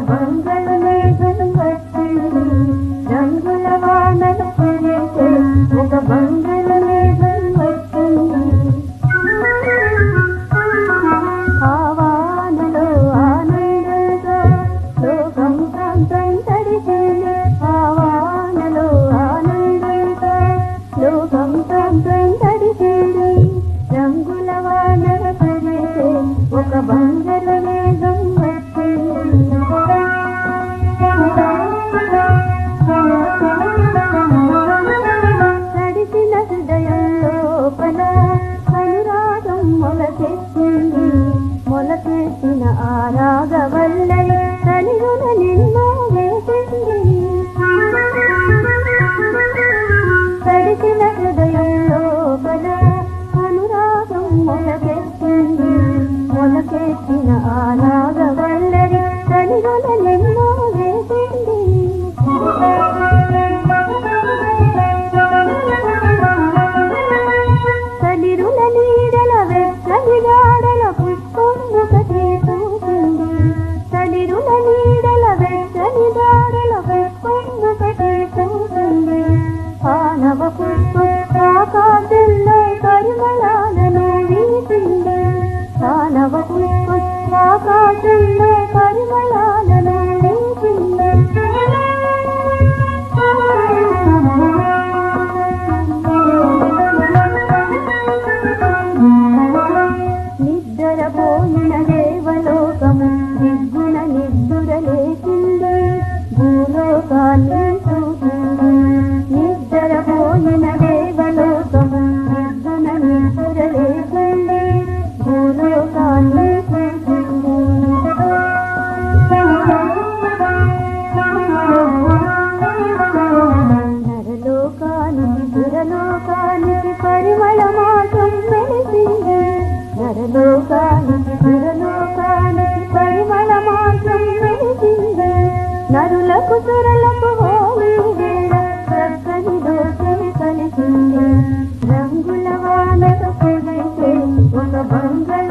బంగళ మేఘం వచ్చింది రంగుల వానలు కురిసే ఒక బంగళ మేఘం వచ్చింది ఆ వానలో ఆనందంగా లోకం ప్రాంతం తడిసింది ఆ వానలో ఆనందంగా లోకం ప్రాంతం తడిసింది రంగుల వానలు కురిసే ఒక బంగళ మేఘం నడిచిన హృదయం లోపల అనురాగం మొలకెత్తింది మొలకెత్తిన ఆ రాగవల్లై తనిగున నిన్ను వేసింది నడిచిన హృదయం లోపల అనురాగం మొలకెత్తింది మొలకెత్తిన ఆ రాగవల్లై తనిగున నిన్ను వేసింది తలిరుల నీడల వెచ్చని గాడల పుష్పం ఒకటి చూసింది తలిరుల నీడల వెచ్చని గాడల పుష్పం ఒకటి చూసింది ఆనవ పుష్పం ఆకాశంలో పరిమళాలను వీసింది ఆనవ పుష్పం ఆకాశంలో పరిమళాలను వీసింది నిద్రపోయిన దేవలోకము నిద్దున నిద్దురలేసింది భూలోకాన్ని చూసింది నిద్రపోయిన దేవలోకము నిద్దున నిద్దురలేసింది భూలోకాన్ని చూసింది నరలోకానికి పురలోకానికి పరిమళ మాసం వెలిసింది నరలోకానికి పురలోకానికి పరిమళ మాసం వెలిసింది నరులకు సురలకు హోమీ వేళ చక్కని దోషం కలిసింది రంగుల వానలు కురిసే ఒక బంగళ